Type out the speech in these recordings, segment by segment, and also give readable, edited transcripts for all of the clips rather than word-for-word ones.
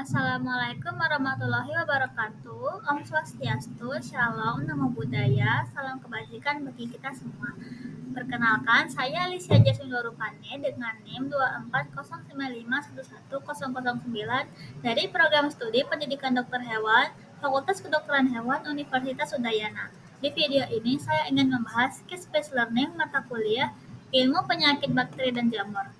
Assalamualaikum warahmatullahi wabarakatuh. Om Swastiastu, Shalom, Namo Buddhaya, salam kebajikan bagi kita semua. Perkenalkan, saya Alicia Jasmine Dorupane dengan NIM 24095111009 dari Program Studi Pendidikan Dokter Hewan, Fakultas Kedokteran Hewan, Universitas Udayana. Di video ini saya ingin membahas case-based learning mata kuliah Ilmu Penyakit Bakteri dan Jamur.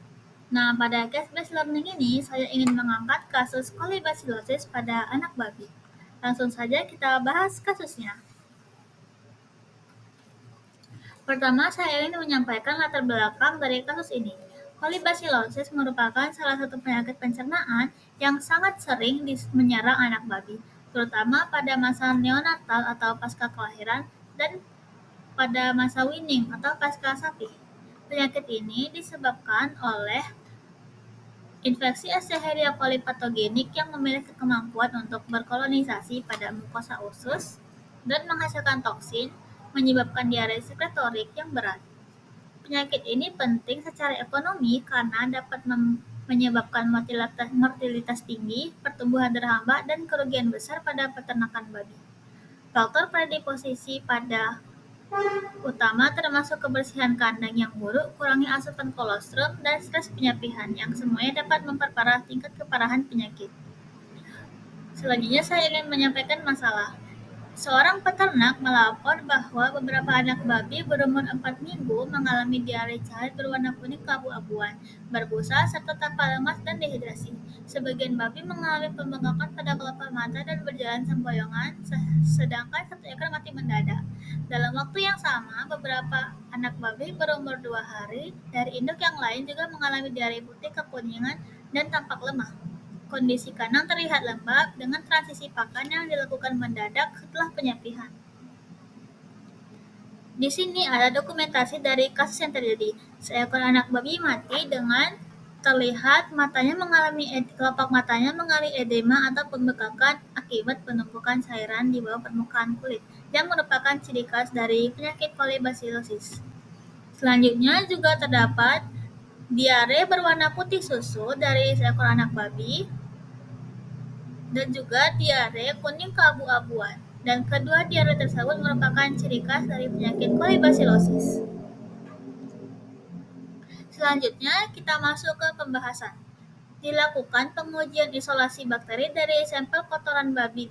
Nah, pada case-based learning ini, saya ingin mengangkat kasus kolibasilosis pada anak babi. Langsung saja kita bahas kasusnya. Pertama, saya ingin menyampaikan latar belakang dari kasus ini. Kolibasilosis merupakan salah satu penyakit pencernaan yang sangat sering menyerang anak babi, terutama pada masa neonatal atau pasca kelahiran dan pada masa weaning atau pasca sapi. Penyakit ini disebabkan oleh infeksi Escherichia coli patogenik yang memiliki kemampuan untuk berkolonisasi pada mukosa usus dan menghasilkan toksin, menyebabkan diare sekretorik yang berat. Penyakit ini penting secara ekonomi karena dapat menyebabkan mortalitas tinggi, pertumbuhan terhambat, dan kerugian besar pada peternakan babi. Faktor predisposisi pada utama termasuk kebersihan kandang yang buruk, kurangnya asupan kolostrum, dan stres penyapihan yang semuanya dapat memperparah tingkat keparahan penyakit. Selanjutnya saya ingin menyampaikan masalah. Seorang peternak melapor bahwa beberapa anak babi berumur 4 minggu mengalami diare cair berwarna kuning keabu-abuan, berbusa, serta tanpa lemas dan dehidrasi. Sebagian babi mengalami pembengkakan pada kelopak mata dan berjalan sempoyongan, sedangkan satu ekor mati mendadak. Dalam waktu yang sama, beberapa anak babi berumur 2 hari dari induk yang lain juga mengalami diare putih kekuningan dan tampak lemah. Kondisi kandang terlihat lembab dengan transisi pakan yang dilakukan mendadak setelah penyapihan. Di sini ada dokumentasi dari kasus yang terjadi. Seekor anak babi mati dengan terlihat kelopak matanya mengalami edema atau pembekakan akibat penumpukan cairan di bawah permukaan kulit yang merupakan ciri khas dari penyakit kolibasilosis. Selanjutnya juga terdapat diare berwarna putih susu dari seekor anak babi dan juga diare kuning keabu-abuan. Dan kedua diare tersebut merupakan ciri khas dari penyakit kolibasilosis. Selanjutnya kita masuk ke pembahasan. Dilakukan pengujian isolasi bakteri dari sampel kotoran babi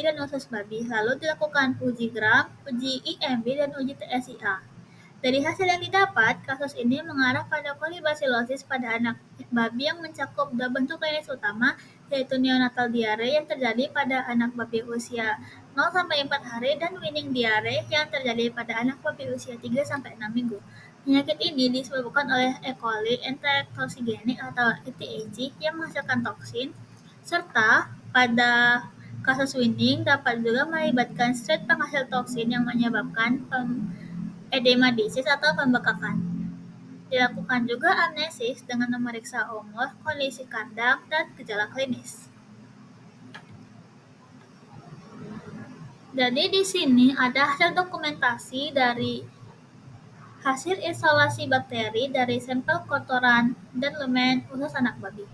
dan usus babi, lalu dilakukan uji gram, uji IMB, dan uji TSIA. Dari hasil yang didapat, kasus ini mengarah pada kolibasilosis pada anak babi yang mencakup dua bentuk klinis utama, yaitu neonatal diare yang terjadi pada anak babi usia 0-4 hari dan weaning diare yang terjadi pada anak babi usia 3-6 minggu. Penyakit ini disebabkan oleh E. coli enterotoxigenic atau ETEC yang menghasilkan toksin, serta pada kasus weaning dapat juga melibatkan stret penghasil toksin yang menyebabkan edema disease atau pembekakan. Dilakukan juga amnesis dengan memeriksa umur, kondisi kandang, dan gejala klinis. Jadi di sini ada hasil dokumentasi dari hasil isolasi bakteri dari sampel kotoran dan lemen usus anak babi.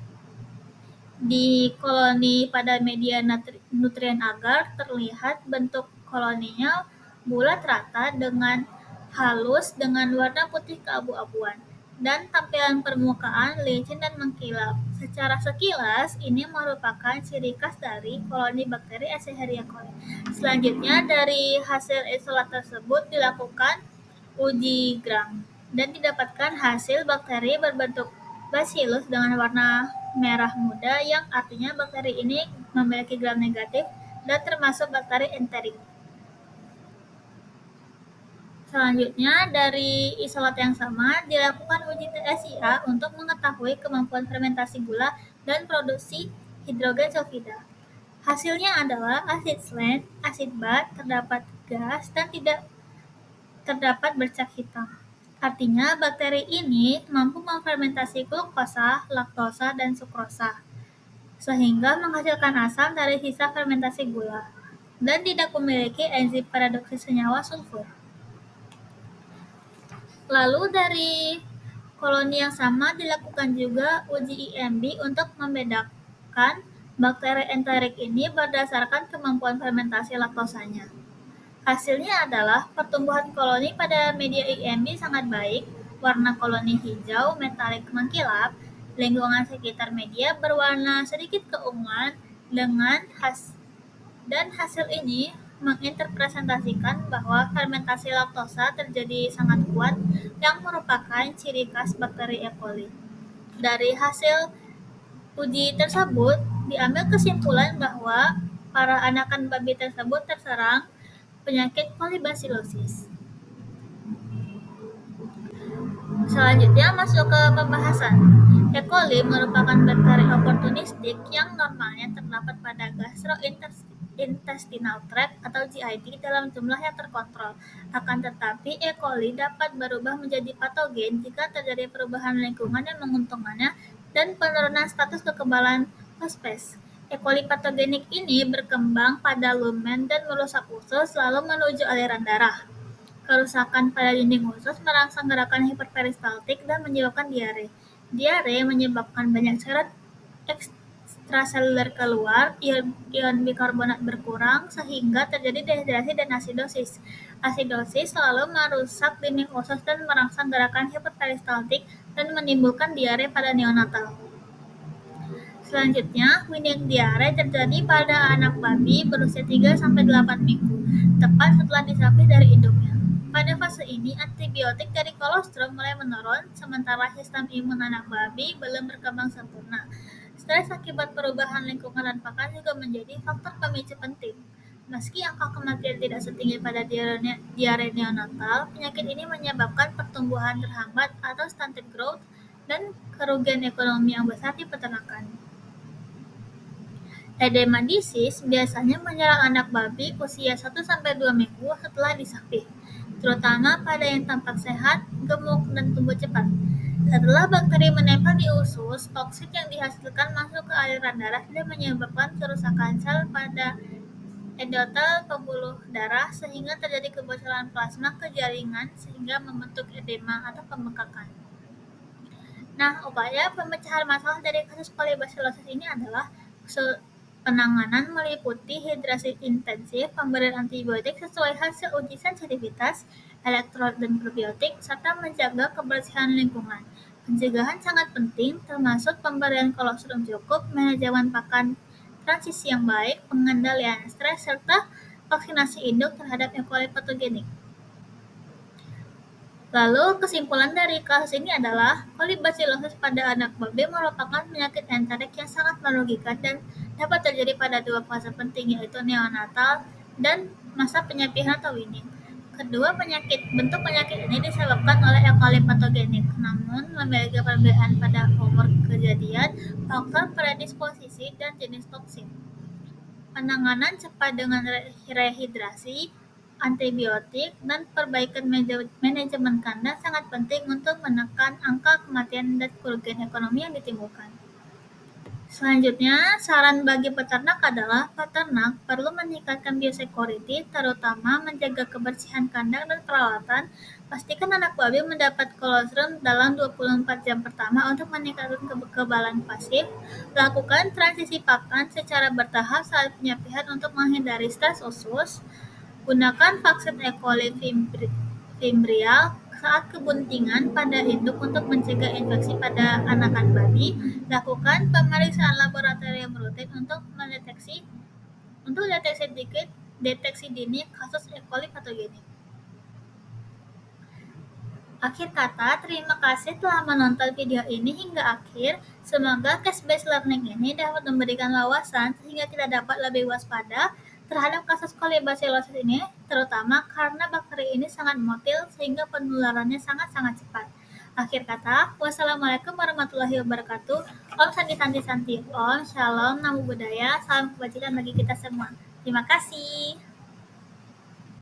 Di koloni pada media nutrien agar terlihat bentuk koloninya bulat rata dengan halus dengan warna putih keabu-abuan dan tampilan permukaan licin dan mengkilap. Secara sekilas, ini merupakan ciri khas dari koloni bakteri Escherichia coli. Selanjutnya, dari hasil isolat tersebut dilakukan uji gram dan didapatkan hasil bakteri berbentuk bacillus dengan warna merah muda yang artinya bakteri ini memiliki gram negatif dan termasuk bakteri enterik. Selanjutnya, dari isolat yang sama, dilakukan uji TSIA untuk mengetahui kemampuan fermentasi gula dan produksi hidrogen sulfida. Hasilnya adalah asid slane, asid bat, terdapat gas, dan tidak terdapat bercak hitam. Artinya, bakteri ini mampu memfermentasi glukosa, laktosa, dan sukrosa, sehingga menghasilkan asam dari sisa fermentasi gula, dan tidak memiliki enzim paradoksi senyawa sulfur. Lalu dari koloni yang sama dilakukan juga uji IMB untuk membedakan bakteri enterik ini berdasarkan kemampuan fermentasi laktosanya. Hasilnya adalah pertumbuhan koloni pada media IMB sangat baik, warna koloni hijau metalik mengkilap, lingkungan sekitar media berwarna sedikit keunguan dengan hasil ini menginterpretasikan bahwa fermentasi laktosa terjadi sangat kuat yang merupakan ciri khas bakteri E. coli. Dari hasil uji tersebut, diambil kesimpulan bahwa para anakan babi tersebut terserang penyakit kolibasilosis. Selanjutnya masuk ke pembahasan. E. coli merupakan bakteri oportunistik yang normalnya terdapat pada gastrointestinal tract atau GIT dalam jumlah yang terkontrol. Akan tetapi, E. coli dapat berubah menjadi patogen jika terjadi perubahan lingkungan yang menguntungkannya dan penurunan status kekebalan hospes. E. coli patogenik ini berkembang pada lumen dan merusak usus lalu menuju aliran darah. Kerusakan pada dinding usus merangsang gerakan hiperperistaltik dan menyebabkan diare. Diare menyebabkan banyak cairan ekstraseluler keluar, ion bikarbonat berkurang, sehingga terjadi dehidrasi dan asidosis. Asidosis selalu merusak dinding usus dan merangsang gerakan hiperperistaltik dan menimbulkan diare pada neonatal. Selanjutnya, winning diare terjadi pada anak babi berusia 3-8 minggu, tepat setelah disapih dari induknya. Pada fase ini, antibiotik dari kolostrum mulai menurun, sementara sistem imun anak babi belum berkembang sempurna. Stres akibat perubahan lingkungan dan pakan juga menjadi faktor pemicu penting. Meski angka kematian tidak setinggi pada diare neonatal, penyakit ini menyebabkan pertumbuhan terhambat atau stunted growth dan kerugian ekonomi yang besar di peternakan. Edema disease biasanya menyerang anak babi usia 1-2 minggu setelah disapih, terutama pada yang tampak sehat, gemuk, dan tumbuh cepat. Setelah bakteri menempel di usus, toksin yang dihasilkan masuk ke aliran darah dan menyebabkan kerusakan sel pada endotel pembuluh darah sehingga terjadi kebocoran plasma ke jaringan sehingga membentuk edema atau pembengkakan. Nah, upaya pemecahan masalah dari kasus kolibasilosis ini adalah penanganan meliputi hidrasi intensif, pemberian antibiotik sesuai hasil uji sensitivitas, elektrolit dan probiotik, serta menjaga kebersihan lingkungan. Pencegahan sangat penting, termasuk pemberian kolostrum cukup, manajemen pakan transisi yang baik, pengendalian stres, serta vaksinasi induk terhadap E. coli patogenik. Lalu, kesimpulan dari kasus ini adalah kolibasilosis pada anak babi merupakan penyakit enterik yang sangat merugikan dan dapat terjadi pada 2 fase penting, yaitu neonatal dan masa penyapihan atau weaning. Kedua bentuk penyakit ini disebabkan oleh E. coli patogenik, namun memiliki perbedaan pada umur kejadian, faktor predisposisi, dan jenis toksin. Penanganan cepat dengan rehidrasi, antibiotik, dan perbaikan manajemen kandang sangat penting untuk menekan angka kematian dan kerugian ekonomi yang ditimbulkan. Selanjutnya, saran bagi peternak adalah peternak perlu meningkatkan biosecurity, terutama menjaga kebersihan kandang dan perawatan. Pastikan anak babi mendapat kolostrum dalam 24 jam pertama untuk meningkatkan kekebalan pasif. Lakukan transisi pakan secara bertahap saat penyapihan untuk menghindari stres usus. Gunakan vaksin E. coli fimbrial saat kebuntingan pada induk untuk mencegah infeksi pada anakan babi. Lakukan pemeriksaan laboratorium rutin untuk deteksi dini kasus E. coli patogenik. Akhir kata, terima kasih telah menonton video ini hingga akhir. Semoga case-based learning ini dapat memberikan wawasan sehingga kita dapat lebih waspada terhadap kasus kolibasilosis ini, terutama karena bakteri ini sangat motil sehingga penularannya sangat-sangat cepat. Akhir kata, wassalamualaikum warahmatullahi wabarakatuh. Om Santi Santi Santi, Om Shalom, Namo Buddhaya, salam kebajikan bagi kita semua. Terima kasih.